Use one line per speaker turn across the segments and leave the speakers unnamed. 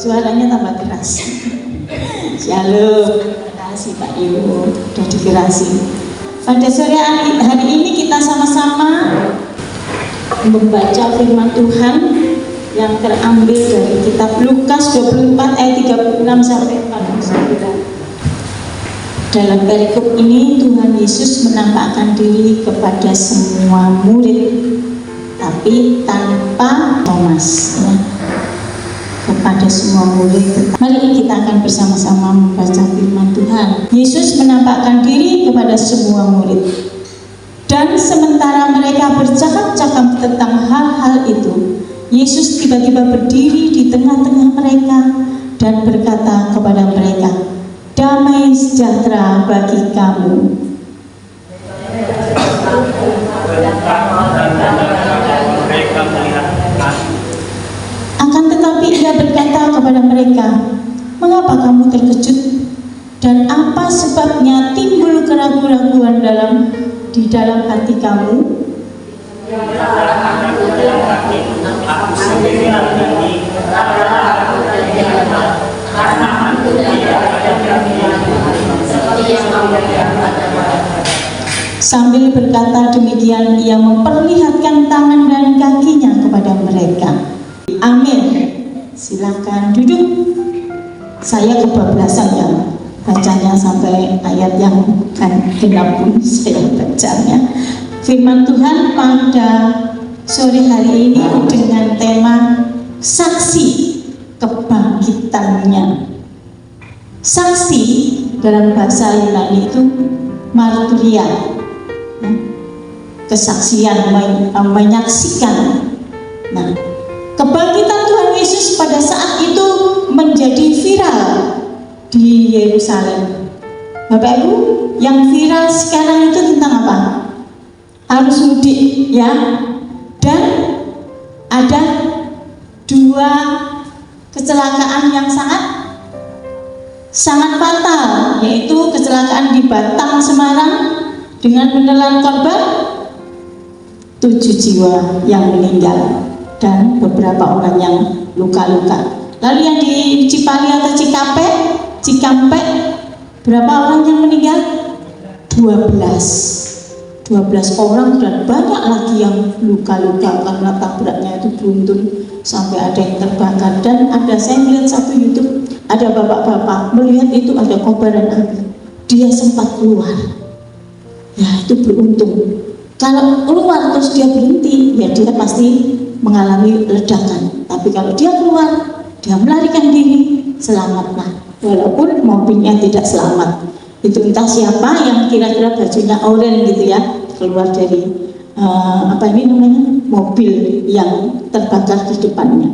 suaranya tambah keras. Shalom, terima kasih Pak Ibu sudah dikerasi. Pada sore hari ini kita sama-sama membaca firman Tuhan yang terambil dari kitab Lukas 24 ayat 36 sampai 49. Dalam perikop ini Tuhan Yesus menampakkan diri kepada semua murid, tapi tanpa Thomas, ya. Kepada semua murid. Mari kita akan bersama-sama membaca firman Tuhan. Yesus menampakkan diri kepada semua murid. Dan sementara mereka bercakap-cakap tentang hal-hal itu, Yesus tiba-tiba berdiri di tengah-tengah mereka dan berkata kepada mereka, "Damai sejahtera bagi kamu." Akan tetapi ia berkata kepada mereka, "Mengapa kamu terkejut? Dan apa sebabnya timbul keraguan-raguan di dalam hati kamu? Sambil berkata demikian, ia memperlihatkan tangan dan kakinya kepada mereka. Amin. Silakan duduk. Saya kebablasan ya, bacanya sampai ayat yang genap pun saya bacanya. Firman Tuhan pada sore hari ini dengan tema saksi kebangkitannya. Saksi dalam bahasa Yunani itu marturia, kesaksian, menyaksikan. Nah, kebangkitan Tuhan Yesus pada saat itu menjadi viral di Yerusalem. Bapak Ibu, yang viral sekarang itu tentang apa? Arus mudik, ya. Dan ada 2 kecelakaan yang sangat fatal, yaitu kecelakaan di Batang, Semarang dengan menelan korban 7 jiwa yang meninggal dan beberapa orang yang luka-luka. Lalu yang di Cipali atau Cikampek, berapa orang yang meninggal? 12 orang, dan banyak lagi yang luka-luka karena tabraknya itu beruntun sampai ada yang terbakar. Dan saya melihat satu YouTube, ada bapak-bapak melihat itu ada kobaran api, dia sempat keluar, ya itu beruntung. Kalau keluar terus dia berhenti, ya dia pasti mengalami ledakan. Tapi kalau dia keluar, dia melarikan diri, selamatlah, walaupun mobilnya tidak selamat. Itu entah siapa yang kira-kira bajunya oranye gitu ya, keluar dari mobil yang terbakar di depannya.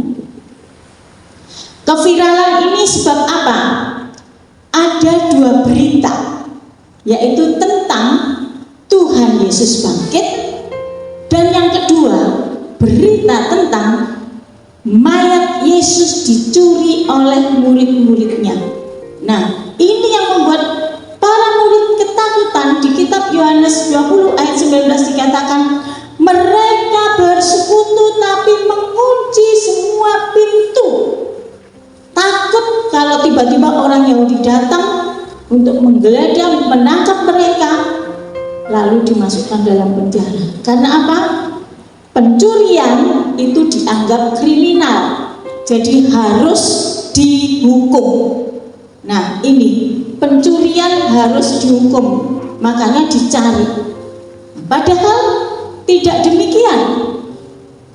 Keviralan ini sebab apa? Ada 2 berita, yaitu tentang Tuhan Yesus bangkit, dan yang kedua berita tentang mayat Yesus dicuri oleh murid-muridnya. Nah, ini yang membuat para murid ketakutan. Di kitab Yohanes 20 ayat 19 dikatakan, mereka bersekutu tapi mengunci semua pintu. Takut kalau tiba-tiba orang Yahudi datang untuk menggeledah, menangkap mereka, lalu dimasukkan dalam penjara. Karena apa? Pencurian itu dianggap kriminal, jadi harus dihukum. Nah, ini pencurian harus dihukum, makanya dicari. Padahal tidak demikian.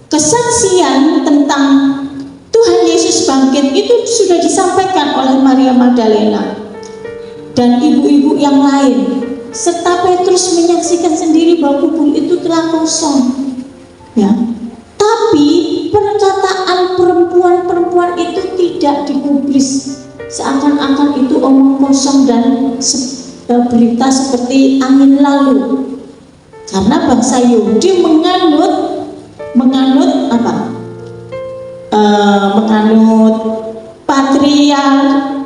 Kesaksian tentang Tuhan Yesus bangkit itu sudah disampaikan oleh Maria Magdalena dan ibu-ibu yang lain, serta Petrus menyaksikan sendiri bahwa kubur itu telah kosong. Ya, tapi perkataan perempuan-perempuan itu tidak dipublis, seakan-akan itu omong kosong dan berita seperti angin lalu. Karena bangsa Yahudi menganut apa? Menganut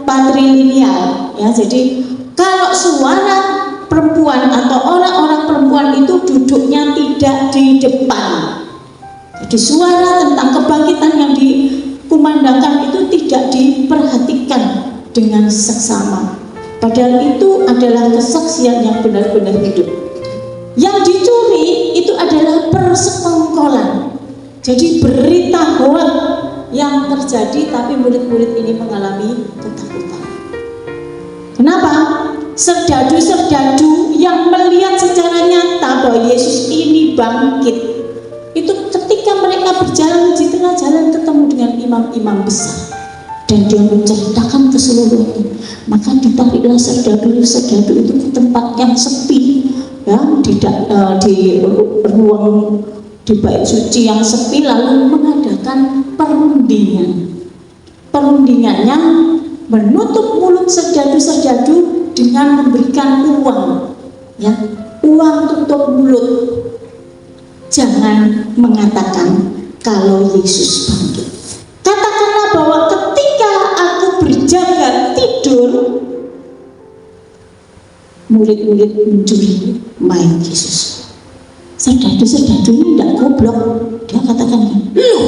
patrilineal, ya. Jadi kalau suara perempuan atau orang-orang perempuan itu duduknya tidak di depan. Jadi suara tentang kebangkitan yang dikumandangkan itu tidak di dengan seksama. Padahal itu adalah kesaksian yang benar-benar hidup. Yang dicuri itu adalah persekongkolan. Jadi berita hoax yang terjadi, tapi murid-murid ini mengalami ketakutan. Kenapa? Serdadu-serdadu yang melihat secara nyata bahwa Yesus ini bangkit, itu ketika mereka berjalan di tengah jalan ketemu dengan imam-imam besar, dan dia menceritakan keseluruhannya, maka ditariklah serdadu-serdadu itu ke tempat yang sepi, ya, di ruang di bait suci yang sepi, lalu mengadakan perundingan. Perundingannya menutup mulut serdadu-serdadu dengan memberikan uang, ya, uang tutup mulut. Jangan mengatakan kalau Yesus bangkit. Katakanlah bahwa ketika aku berjaga tidur, murid-murid mencuri mayat Yesus. Serdadu-serdadu ini tidak goblok. Dia katakan, loh,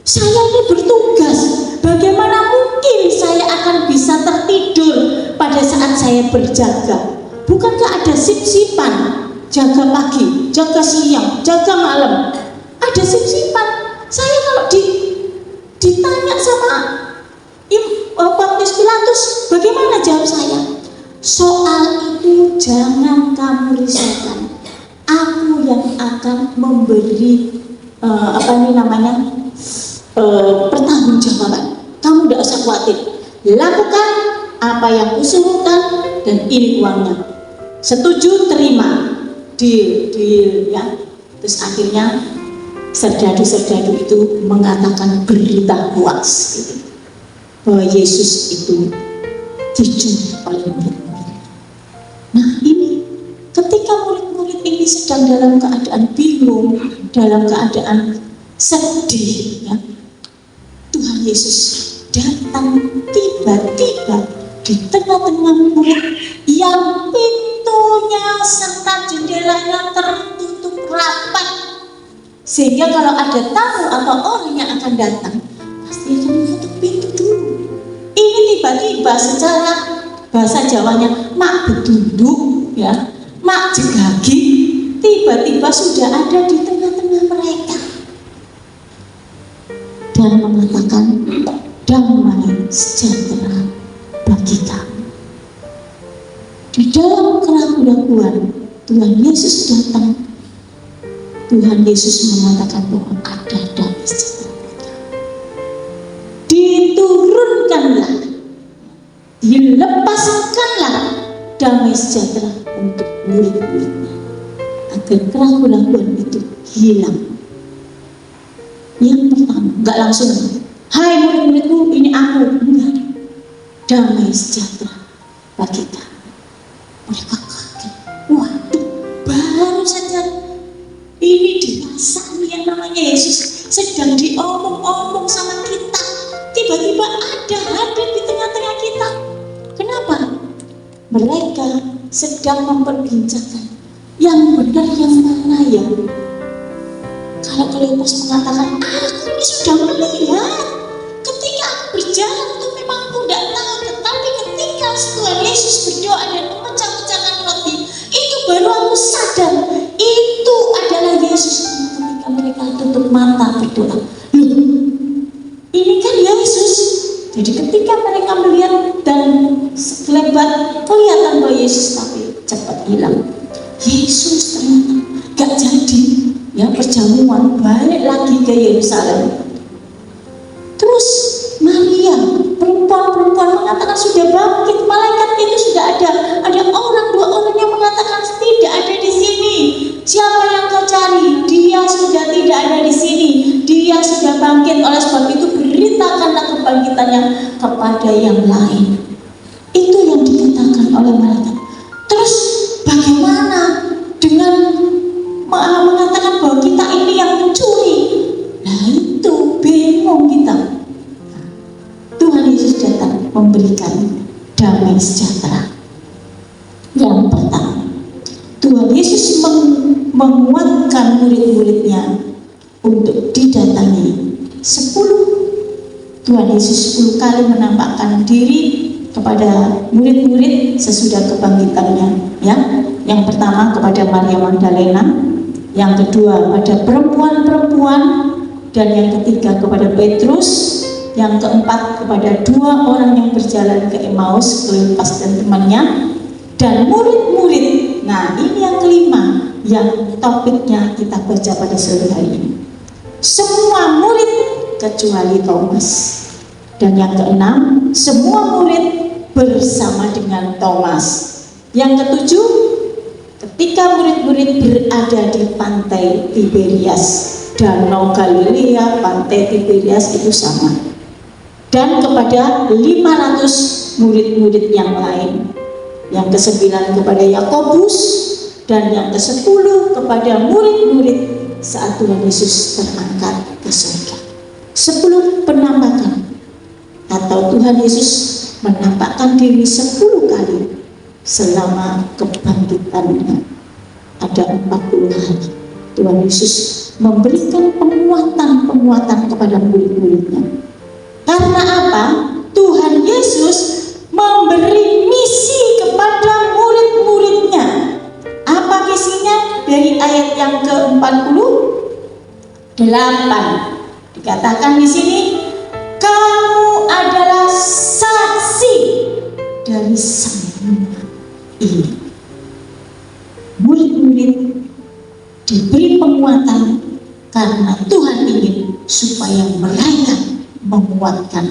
saya ini bertugas. Bagaimana mungkin saya akan bisa tertidur pada saat saya berjaga? Bukankah ada sip-sipan? Jaga pagi, jaga siang, jaga malam. Ada sip-sipan. Saya kalau ditanya sama Pontius Pilatus, bagaimana jawab saya? Soal itu jangan kamu risaukan. Aku yang akan memberi pertanggungjawaban. Kamu tidak usah khawatir. Lakukan apa yang kusuruhkan dan ini uangnya. Setuju, terima. Deal, ya. Terus akhirnya serdadu-serdadu itu mengatakan berita hoax gitu, bahwa Yesus itu dicuri oleh murid-murid. Nah, ini ketika murid-murid ini sedang dalam keadaan bingung, dalam keadaan sedih, ya, Tuhan Yesus datang tiba-tiba di tengah-tengah murid yang pintunya serta jendelanya tertutup rapat, sehingga kalau ada tamu atau orang yang akan datang pasti akan menutup pintu dulu. Ini tiba-tiba secara bahasa Jawanya mak bedunduk, ya, mak jegagi, tiba-tiba sudah ada di tengah-tengah mereka dan mengatakan damai sejahtera bagi kamu. Di dalam keraguan Tuhan Yesus datang. Tuhan Yesus mengatakan bahwa ada damai sejahtera bagi kamu. Diturunkanlah, dilepaskanlah damai sejahtera untuk murid-muridnya, agar keraguan itu hilang. Yang pertama, enggak langsung, hai murid-muridku, ini aku. Enggak. Damai sejahtera bagi kamu. Mereka kaget. Waduh, baru saja ini dirasani yang namanya Yesus sedang diomong-omong sama kita. Tiba-tiba ada hadir di tengah-tengah kita. Kenapa? Mereka sedang memperbincangkan yang benar yang mana ya. Kalau Kleopas mengatakan, aku ini sudah melihat ketika aku berjalan itu memang aku tidak tahu, tetapi ketika Tuhan Yesus berdoa dan memecah-pecahkan roti, itu baru aku sadar itu adalah Yesus. Ketika mereka tutup mata berdoa, ini kan Yesus. Jadi ketika mereka melihat dan sekelebat kelihatan bahwa Yesus, tapi cepat hilang. Yesus ternyata gak jadi, ya, perjamuan, balik lagi ke Yerusalem. Terus Maria, perempuan-perempuan mengatakan sudah bangkit, malaikat itu sudah ada orang, dua orang yang mengatakan tidak ada di sini. Siapa yang kau cari? Dia sudah tidak ada di sini. Dia sudah bangkit. Oleh sebab itu beritakanlah kebangkitannya kepada yang lain. Itu yang dikatakan oleh malaikat. Terus bagaimana dengan mengatakan bahwa kita ini yang mencuri? Nah itu bingung kita. Tuhan Yesus datang memberikan damai sejahtera. Yang pertama, Tuhan Yesus menguatkan murid-muridnya untuk didatangi 10. Tuhan Yesus 10 kali menampakkan diri kepada murid-murid sesudah kebangkitannya, ya. Yang pertama kepada Maria Magdalena, yang kedua pada perempuan-perempuan, dan yang ketiga kepada Petrus, yang keempat kepada 2 orang yang berjalan ke Emmaus, Kleopas dan temannya, dan murid-murid. Nah, ini yang kelima yang topiknya kita baca pada sore hari ini. Semua murid kecuali Thomas. Dan yang keenam, semua murid bersama dengan Thomas. Yang ketujuh, ketika murid-murid berada di pantai Tiberias, Danau Galilea, pantai Tiberias itu sama. Dan kepada 500 murid-murid yang lain. Yang ke-9 kepada Yakobus, dan yang ke-10 kepada murid-murid saat Tuhan Yesus terangkat ke surga. 10 penampakan, atau Tuhan Yesus menampakkan diri 10 kali selama kebangkitannya. Ada 40 hari Tuhan Yesus memberikan penguatan kepada murid-muridnya. Karena apa? Tuhan Yesus memberi misi kepada murid-muridnya. Apa misinya? Dari ayat yang ke-48 dikatakan di sini, kamu adalah saksi dari semua ini. Murid-murid diberi penguatan karena Tuhan ingin supaya mereka menguatkan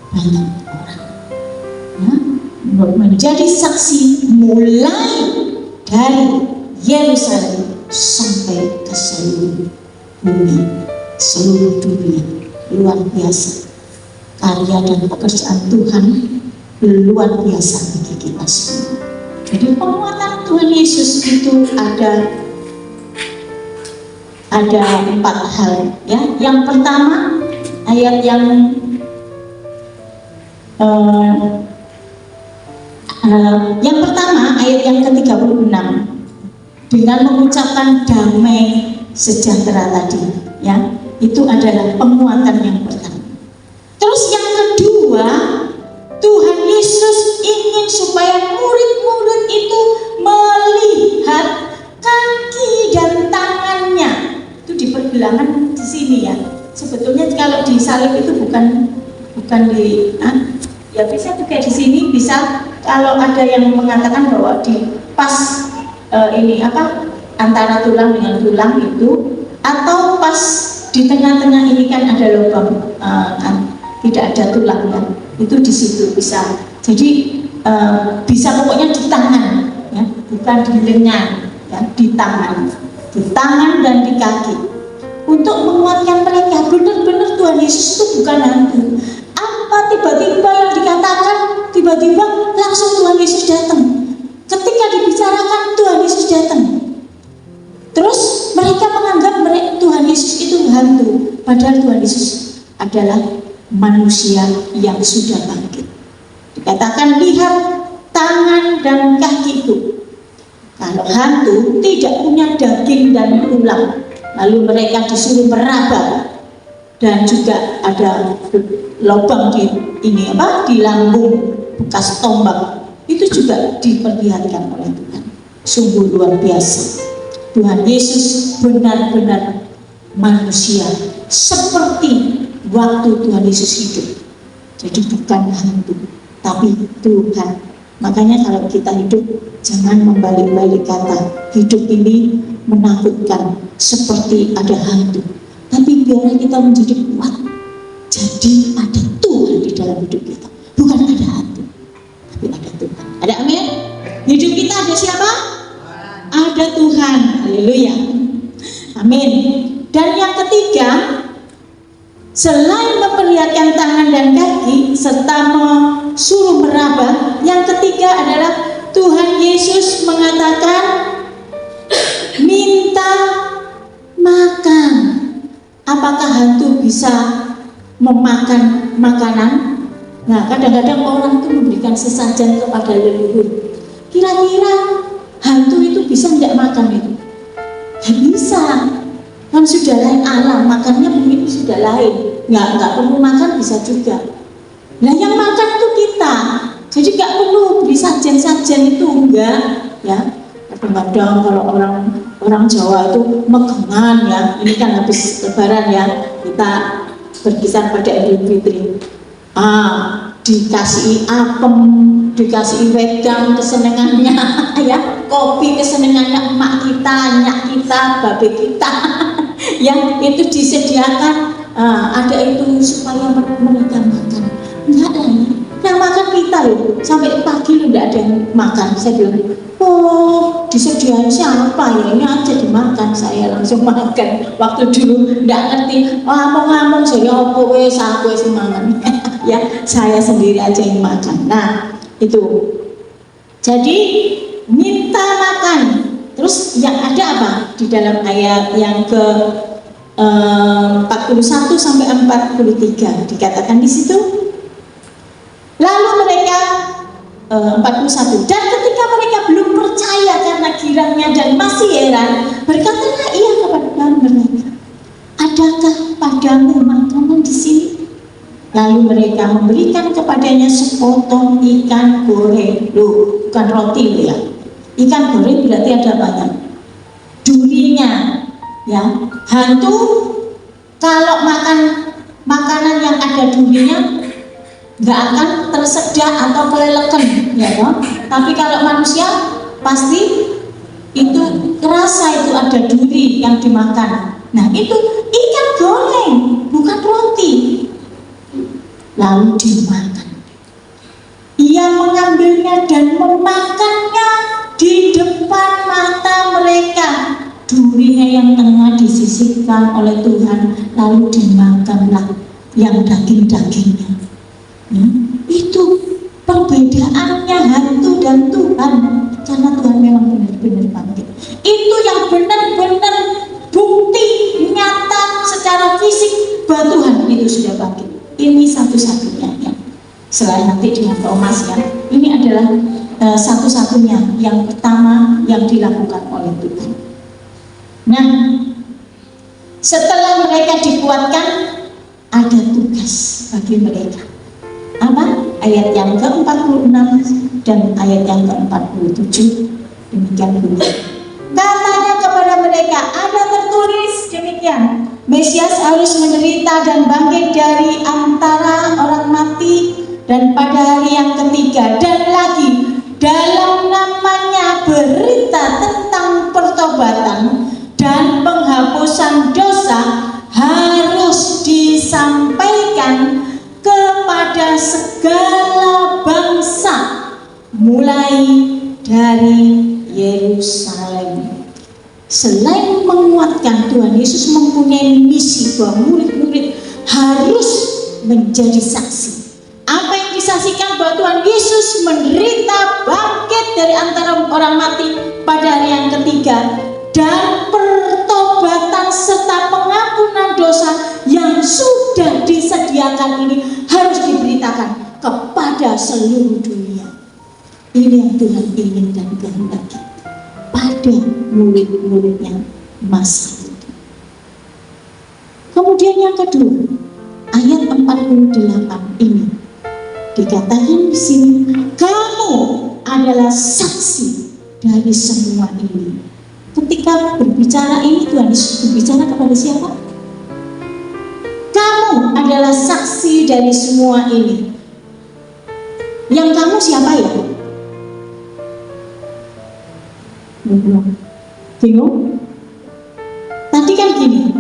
banyak orang, ya, menjadi saksi mulai dari Yerusalem sampai ke seluruh bumi, seluruh dunia. Luar biasa karya dan pekerjaan Tuhan, luar biasa bagi kita semua. Jadi penguatan Tuhan Yesus itu ada 4 hal, ya. Yang pertama, ayat yang pertama, ayat yang ke-36, dengan mengucapkan damai sejahtera tadi, ya, itu adalah penguatan yang pertama. Terus yang kedua, Tuhan Yesus ingin supaya murid-murid itu melihat kaki dan tangannya. Itu di pergelangan di sini, ya. Sebetulnya kalau di salib itu bukan di ya bisa juga di sini, bisa kalau ada yang mengatakan bahwa di pas antara tulang dengan tulang itu, atau pas di tengah-tengah ini kan ada lubang, tidak ada tulangnya, itu di situ bisa. Jadi bisa pokoknya di tangan, ya, bukan di lengan, ya, di tangan dan di kaki, untuk menguatkan mereka. Benar-benar Tuhan Yesus itu bukan hantu. Apa tiba-tiba yang dikatakan, tiba-tiba langsung Tuhan Yesus datang. Ketika dibicarakan, Tuhan Yesus datang. Terus mereka menganggap Tuhan Yesus itu hantu, padahal Tuhan Yesus adalah manusia yang sudah bangkit. Dikatakan, lihat tangan dan kakiku. Kalau hantu tidak punya daging dan tulang, lalu mereka disuruh meraba, dan juga ada lubang di lambung bekas tombak, itu juga diperlihatkan oleh Tuhan. Sungguh luar biasa. Tuhan Yesus benar-benar manusia seperti waktu Tuhan Yesus hidup. Jadi bukan hantu, tapi Tuhan. Makanya kalau kita hidup, jangan membalik-balik kata. Hidup ini menakutkan seperti ada hantu, tapi biarlah kita menjadi kuat. Jadi ada Tuhan di dalam hidup kita, bukan ada hantu, tapi ada Tuhan. Ada amin? Hidup kita ada siapa? Ada Tuhan. Haleluya. Amin. Dan yang ketiga, selain memperlihatkan tangan dan kaki serta suruh meraba, yang ketiga adalah Tuhan Yesus mengatakan minta makan. Apakah hantu bisa memakan makanan? Nah, kadang-kadang orang itu memberikan sesajen kepada leluhur. Kira-kira hantu itu bisa tidak makan itu? Ya bisa, kan sudah lain alam, makannya mungkin sudah lain. Nggak perlu makan bisa juga. Nah, yang makan itu kita. Jadi nggak perlu beli sajen-sajen itu, enggak ya. Kadang-kadang kalau orang Jawa itu megengan ya, ini kan habis Lebaran ya, kita berkisar pada Idul Fitri. Dikasih apem, dikasih wedang kesenangannya ya, kopi kesenangannya emak kita, nyak kita, babe kita yang itu disediakan, ada itu supaya mereka makan. Enggak lah, yang makan kita loh, sampai pagi loh enggak ada yang makan. Saya bilang, oh disediain siapa ya, ini aja dimakan. Saya langsung makan. Waktu dulu enggak ngerti, ngomong-ngomong saya opo wes aku wes mangan ya, saya sendiri aja yang makan. Nah itu, jadi minta makan. Terus yang ada apa di dalam ayat yang ke 41 sampai 43 dikatakan di situ. Lalu mereka 41, dan ketika mereka belum percaya karena girangnya dan masih heran, berkatalah ia kepada mereka, adakah padamu makanan di sini? Lalu mereka memberikan kepadanya sepotong ikan goreng. Loh, bukan roti loh ya. Ikan goreng berarti ada banyak durinya ya. Hantu kalau makan makanan yang ada durinya nggak akan tersedak atau keleleken ya toh. Tapi kalau manusia pasti itu kerasa itu ada duri yang dimakan. Nah itu ikan goreng, bukan roti. Lalu dimakan. Ia mengambilnya dan memakannya di depan mata mereka. Durinya yang tengah disisihkan oleh Tuhan, lalu dimakanlah yang daging-dagingnya. Itu perbedaannya hantu dan Tuhan, karena Tuhan memang benar-benar bangkit. Itu yang benar-benar bukti nyata secara fisik bahwa Tuhan itu sudah bangkit. Ini satu-satunya ya. Selain nanti dengan Thomas ya, ini adalah satu-satunya yang pertama yang dilakukan oleh Tuhan. Nah, setelah mereka dikuatkan, ada tugas bagi mereka. Apa? Ayat yang ke-46 dan ayat yang ke-47 demikian bunyi. Katanya kepada mereka, ada tertulis demikian, Mesias harus menderita dan bangkit dari antara orang mati, dan pada hari yang ketiga, dan lagi dalam namanya berita tentang pertobatan dan penghapusan dosa harus disampaikan kepada segala bangsa mulai dari Yerusalem. Selain menguatkan, Tuhan Yesus mempunyai misi bahwa murid-murid harus menjadi saksi. Apa yang disaksikan bahwa Tuhan Yesus menderita, bangkit dari antara orang mati pada hari yang ketiga, dan pertobatan serta pengampunan dosa yang sudah disediakan ini harus diberitakan kepada seluruh dunia. Ini yang Tuhan ingin dan kehendaki pada murid-muridnya masa itu. Kemudian yang kedua, ayat 48 ini dikatakan di sini, kamu adalah saksi dari semua ini. Ketika berbicara ini, Tuhan Yesus berbicara kepada siapa? Kamu adalah saksi dari semua ini. Yang kamu siapa ya? Bingung? Tadi kan gini,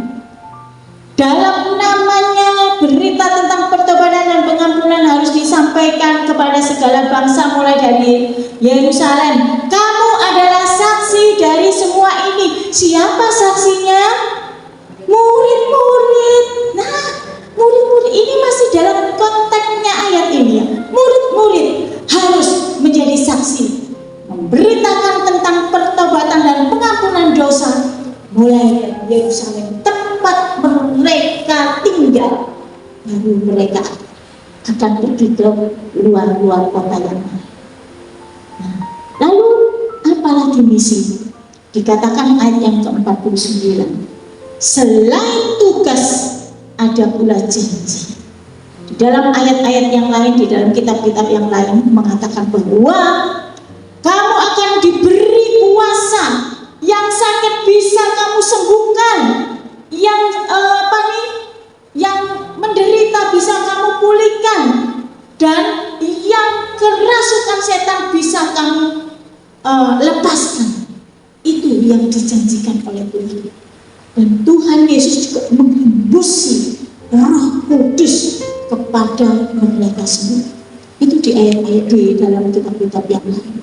dalam namanya berita tentang pertobatan dan pengampunan harus disampaikan kepada segala bangsa mulai dari Yerusalem. Kamu adalah saksi dari semua ini. Siapa saksinya? Murid-murid. Nah, murid-murid ini masih dalam konteksnya ayat ini ya. Murid-murid harus menjadi saksi, memberitakan tentang pertobatan dan pengampunan dosa mulai dari Yerusalem, tempat mereka tinggal. Lalu mereka akan pergi ke luar-luar kota yang lain. Nah, lalu apalagi misi? Dikatakan ayat yang ke-49, selain tugas ada pula janji. Di dalam ayat-ayat yang lain, di dalam kitab-kitab yang lain mengatakan bahwa kamu akan diberi kuasa, yang sakit bisa kamu sembuhkan, yang yang menderita bisa kamu pulihkan, dan yang kerasukan setan bisa kamu lepaskan. Itu yang dijanjikan oleh Tuhan. Dan Tuhan Yesus juga mengembusi Roh Kudus kepada mereka semua. Itu di ayat-ayat di dalam kitab-kitab yang lain.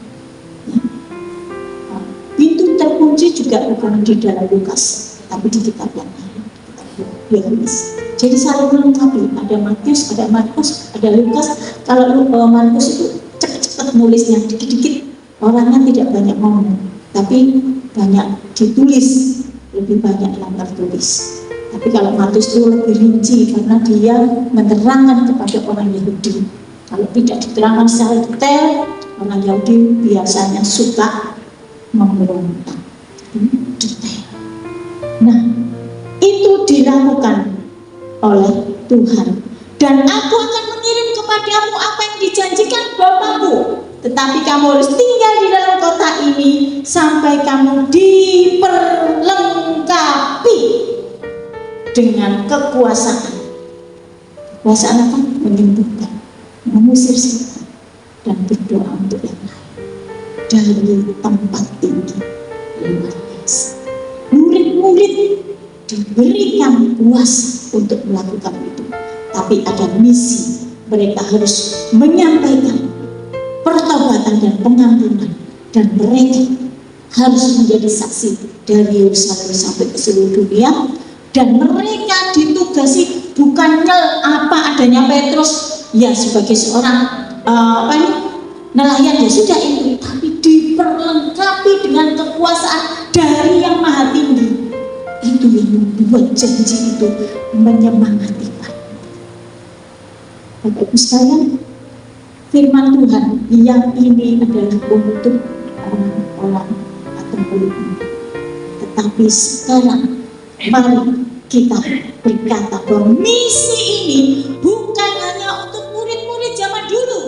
Pintu terkunci juga bukan di dalam Lukas, tapi di kitab yang lain, kitab Yohanes. Jadi saling melengkapi. Ada Matius, ada Markus, ada Lukas. Kalau Markus itu cepat-cepat nulisnya, dikit-dikit, orangnya tidak banyak ngomong, tapi banyak ditulis, lebih banyak yang tertulis. Tapi kalau Matius itu lebih rinci karena dia menerangkan kepada orang Yahudi. Kalau tidak diterangkan secara detail, orang Yahudi biasanya suka memberontak. Detail. Nah, itu dilakukan oleh Tuhan. Dan aku akan mengirim kepadamu apa yang dijanjikan Bapakku. Tetapi kamu harus tinggal di dalam kota ini sampai kamu diperlengkapi dengan kekuasaan. Kekuasaan apa? Menyembuhkan, mengusir setan, dan berdoa untuk yang lain. Dari tempat tinggi luar biasa. Murid-murid diberikan kuasa untuk melakukan itu. Tapi ada misi, mereka harus menyampaikan pertobatan dan pengampunan, dan mereka harus menjadi saksi dari Yerusalem sampai ke seluruh dunia. Dan mereka ditugasi bukan apa adanya Petrus ya sebagai seorang nelayan, ya sudah itu, tapi diperlengkapi dengan kekuasaan dari yang maha tinggi. Itu yang membuat janji itu menyemangati kita. Bapak Ibu sekalian, firman Tuhan yang ini adalah untuk orang-orang atau murid. Tetapi sekarang mari kita berkata bahwa misi ini bukan hanya untuk murid-murid zaman dulu,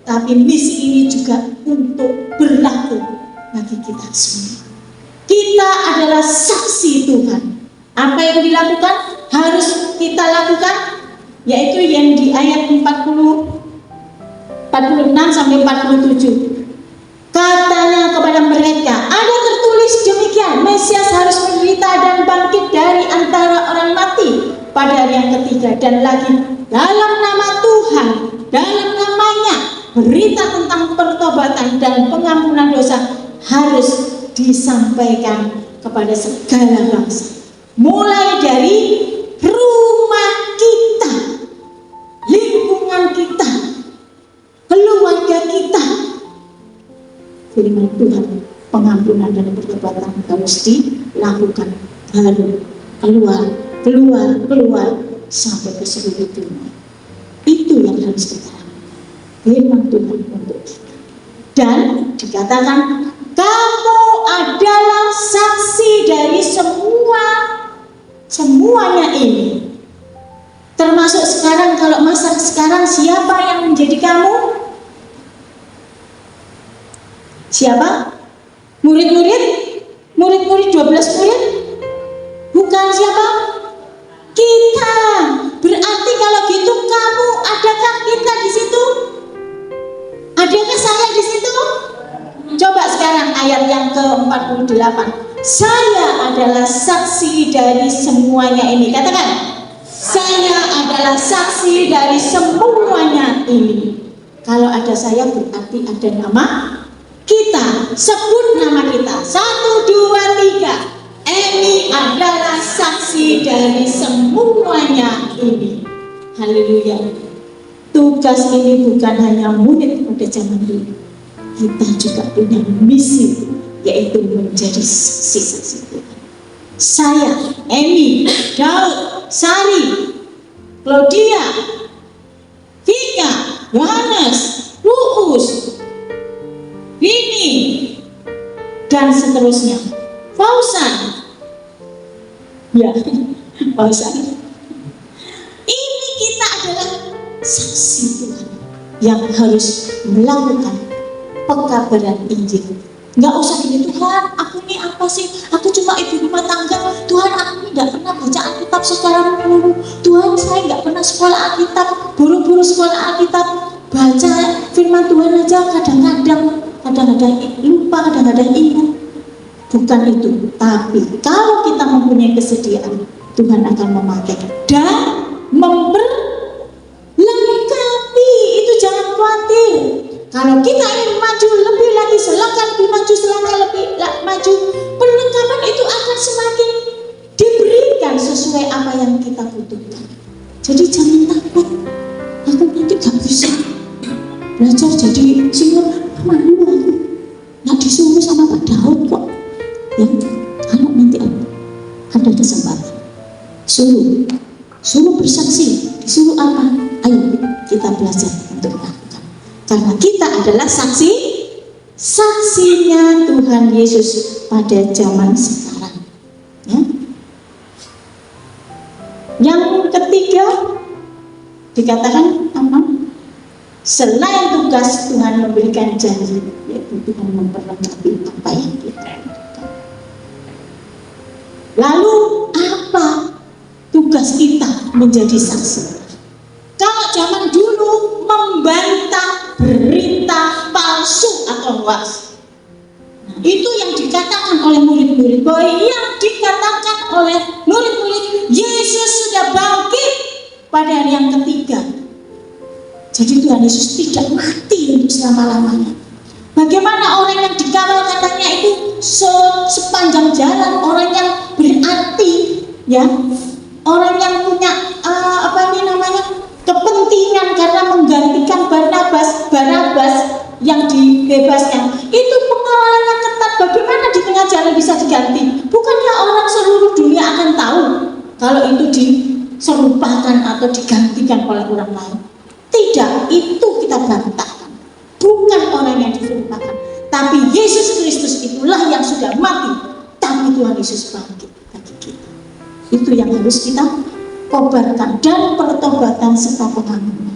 tapi misi ini juga untuk berlaku bagi kita semua. Kita adalah saksi Tuhan. Apa yang dilakukan harus kita lakukan, yaitu yang di ayat 46 sampai 47. Katanya kepada mereka, ada tertulis demikian, Mesias harus menderita dan bangkit dari antara orang mati pada hari yang ketiga. Dan lagi, dalam nama Tuhan, dalam namanya, berita tentang pertobatan dan pengampunan dosa harus disampaikan kepada segala bangsa. Mulai dari rumah kita, lingkungan kita, keluarga kita. Firman Tuhan, pengampunan dan pertobatan harus dilakukan, baru keluar sampai ke seluruh dunia. Itu yang harus kita lakukan. Firman Tuhan untuk kita. Dan dikatakan, kamu adalah saksi dari semuanya ini. Termasuk sekarang, kalau masa sekarang siapa yang menjadi kamu? Siapa? Murid-murid 12 murid? Bukan siapa? Kita. Berarti kalau gitu kamu, adakah kita di situ? Adakah saya di situ? Coba sekarang ayat yang ke-48. Saya adalah saksi dari semuanya ini. Katakan, saya adalah saksi dari semuanya ini. Kalau ada saya berarti ada nama kita. Sebut nama kita. 1, 2, 3. Emi adalah saksi dari semuanya ini. Haleluya. Tugas ini bukan hanya murid pada zaman dulu. Kita juga punya misi, yaitu menjadi saksi-saksi Tuhan. Saya, Emi, Daud, Sari, Claudia, Vika, Yohanes, Ruus, Vini, dan seterusnya. Fausan, ya, Fausan. Ini kita adalah saksi Tuhan yang harus melakukan pekabaran Injil. Nggak usah gini, Tuhan aku ini apa sih, aku cuma ibu rumah tangga, Tuhan aku ini nggak pernah baca Alkitab secara menyeluruh, Tuhan saya nggak pernah sekolah Alkitab, buru-buru sekolah Alkitab, baca firman Tuhan aja kadang-kadang lupa, kadang-kadang ingat. Bukan itu, tapi kalau kita mempunyai kesediaan, Tuhan akan memakai dan memperlengkapi. Itu jangan khawatir. Kalau kita ingin maju lebih lagi, selangkah lebih maju, selangkah lebih maju, perlengkapan itu akan semakin diberikan sesuai apa yang kita butuhkan. Jadi jangan takut, aku nanti gak bisa belajar jadi singer, malu aku, gak disuruh sama Pak Daud kok. Ya, kalau nanti ada kesempatan, suruh bersaksi, disuruh apa? Ayo kita belajar untuk melakukan. Karena kita adalah saksinya Tuhan Yesus pada zaman sekarang. Ya. Yang ketiga dikatakan apa? Selain tugas Tuhan memberikan janji, yaitu Tuhan memperlengkapi apa yang kita lakukan. Lalu apa tugas kita menjadi saksi? Kalau zaman dulu membantah berita palsu atau hoax, nah, itu yang dikatakan oleh murid-murid, bahwa yang dikatakan oleh murid-murid, Yesus sudah bangkit pada hari yang ketiga. Jadi Tuhan Yesus tidak mati untuk selama-lamanya. Bagaimana orang yang dikawal katanya itu sepanjang jalan, orang yang berarti, ya, orang yang punya kepentingan karena menggantikan Barnabas yang dibebaskan, itu pengawalannya ketat. Bagaimana di tengah jalan bisa diganti? Bukannya orang seluruh dunia akan tahu kalau itu diserupakan atau digantikan oleh orang lain? Tidak, itu kita bantahkan. Bukan orang yang diserupakan, tapi Yesus Kristus itulah yang sudah mati, tapi Tuhan Yesus bangkit bagi kita. Itu yang harus kita kobarkan, dan pertobatan serta pengakuan.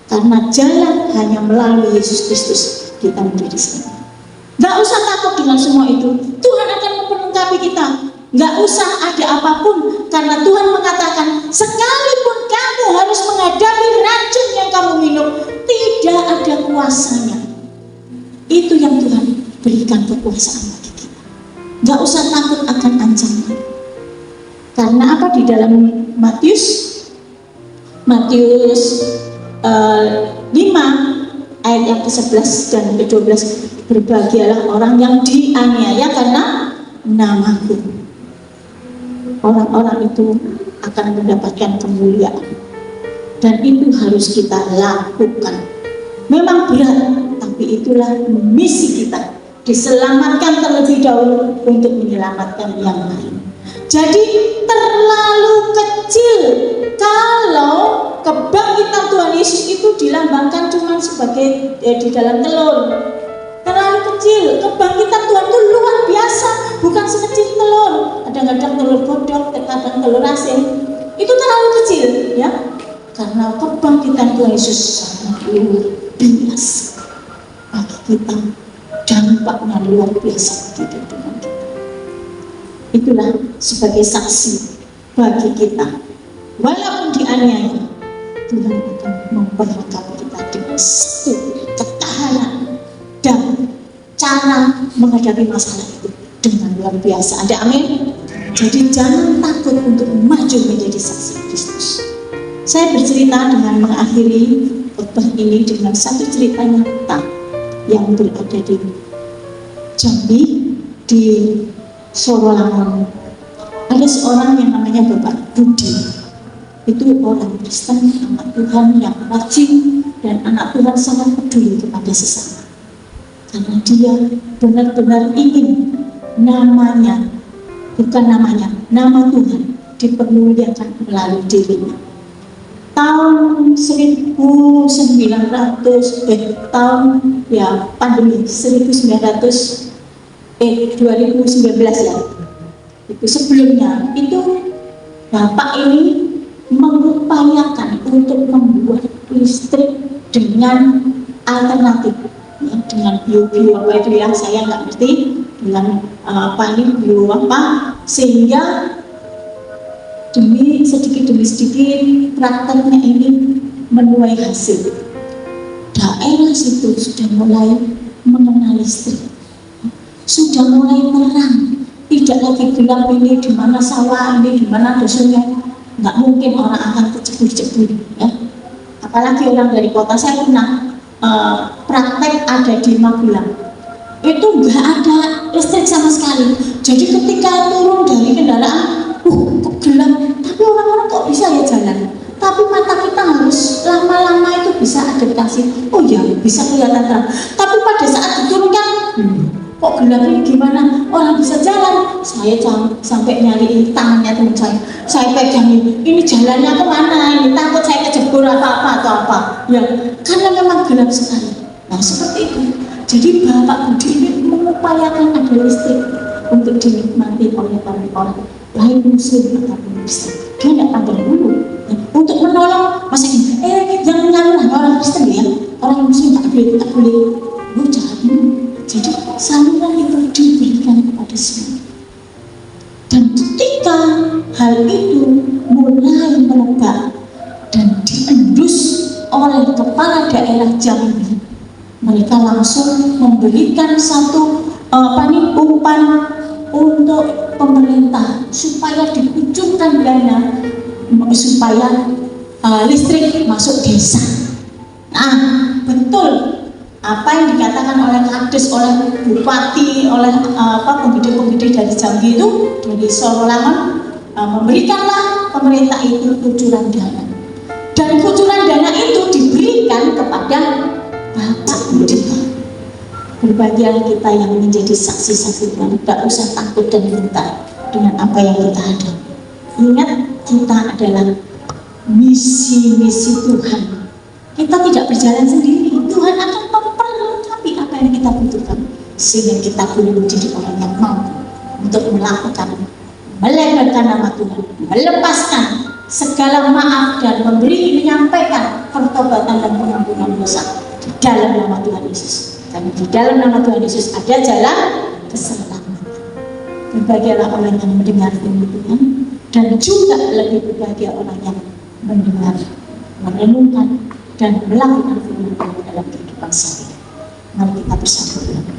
Karena jalan hanya melalui Yesus Kristus kita menjadi selamat. Gak usah takut dengan semua itu. Tuhan akan memperlengkapi kita. Gak usah ada apapun, karena Tuhan mengatakan sekalipun kamu harus menghadapi racun yang kamu minum, tidak ada kuasanya. Itu yang Tuhan berikan kekuasaan bagi kita. Gak usah takut akan ancaman. Karena apa? Di dalam Matius 5 ayat yang ke-11 dan ke-12, berbahagialah orang yang dianiaya karena namaku. Orang-orang itu akan mendapatkan kemuliaan, dan itu harus kita lakukan. Memang berat, tapi itulah misi kita, diselamatkan terlebih dahulu untuk menyelamatkan yang lain. Jadi terlalu kecil kalau kebangkitan Tuhan Yesus itu dilambangkan cuma sebagai di dalam telur. Terlalu kecil. Kebangkitan Tuhan itu luar biasa, bukan sekecil telur. Kadang-kadang telur bodok, kadang telur asin. Itu terlalu kecil, ya. Karena kebangkitan Tuhan Yesus sangat luar biasa bagi kita, dampaknya luar biasa bagi kehidupan kita. Itulah sebagai saksi bagi kita. Walaupun dianiaya, Tuhan akan memperlengkapi kita dengan satu ketahanan dan cara menghadapi masalah itu dengan luar biasa. Ada amin? Jadi jangan takut untuk maju menjadi saksi Kristus. Saya bercerita dengan mengakhiri khotbah ini dengan satu cerita nyata yang berada di Jambi, di Sorolangun. Ada seorang yang namanya Bapak Budi. Itu orang Kristen, anak Tuhan yang rajin, dan anak Tuhan sangat peduli kepada sesama. Karena dia benar-benar ingin nama Tuhan dipermuliakan melalui dirinya. Tahun 2019 ya. Itu sebelumnya itu Bapak ini mengupayakan untuk membuat listrik dengan alternatif, ya, dengan bio apa itu ya, saya nggak ngerti, dengan apa ini bio apa, sehingga sedikit demi sedikit prakteknya ini menuai hasil. Daerah situ sudah mulai mengenal listrik, sudah mulai terang, tidak lagi gelap ini di mana sawah, ini di mana ada sungai. Nggak mungkin orang akan kecebur-cebur, ya. Apalagi orang dari kota. Saya pernah praktek ada di Magelang, itu nggak ada listrik sama sekali. Jadi ketika turun dari kendaraan, kok gelap, tapi orang-orang kok bisa ya jalan. Tapi mata kita harus lama-lama itu bisa adaptasi. Oh ya, bisa kelihatan terang. Tapi pada saat diturunkan, kok gelap ini gimana? Orang bisa jalan. Saya sampai nyari tangannya teman saya pegangin. Ini jalannya kemana? Ini takut saya kejebur apa atau apa? Ya, karena memang gelap sekali. Nah seperti itu. Jadi Bapak Budi ini mengupayakan ada listrik untuk dinikmati oleh orang-orang lain muslim ataupun Kristen. Dia tidak pandang dulu. Untuk menolong masa ini, yang nyalurlah orang Kristen ya, orang muslim tak boleh. Jangan ini. Jadi saluran itu diberikan kepada semua. Dan ketika hal itu mulai merebak dan diendus oleh kepala daerah Jambi, mereka langsung memberikan satu umpan untuk pemerintah supaya dikucurkan dana supaya listrik masuk desa. Nah, betul apa yang dikatakan oleh Kades, oleh Bupati, oleh pembeda-pembeda dari Jambi itu, dari Sorolangon, memberikanlah pemerintah itu kucuran dana. Dan kucuran dana itu diberikan kepada Bapak Budi. Berbahagialah kita yang menjadi saksi-saksi Tuhan, tidak usah takut dan gentar dengan apa yang kita hadapi. Ingat, kita adalah misi-misi Tuhan. Kita tidak berjalan sendiri. Tuhan akan memperlengkapi apa yang kita butuhkan, sehingga kita boleh menjadi orang yang mampu untuk melakukan, melebarkan nama Tuhan, melepaskan segala maaf dan menyampaikan pertobatan dan pengampunan dosa di dalam nama Tuhan Yesus. Karena di dalam nama Tuhan Yesus ada jalan keselamatan. Berbahagialah orang yang mendengar firman Tuhan, dan juga lebih berbahagia orang yang mendengar, merenungkan, dan melakukan firman Tuhan dalam kehidupan sehari-hari. Mari kita bersama.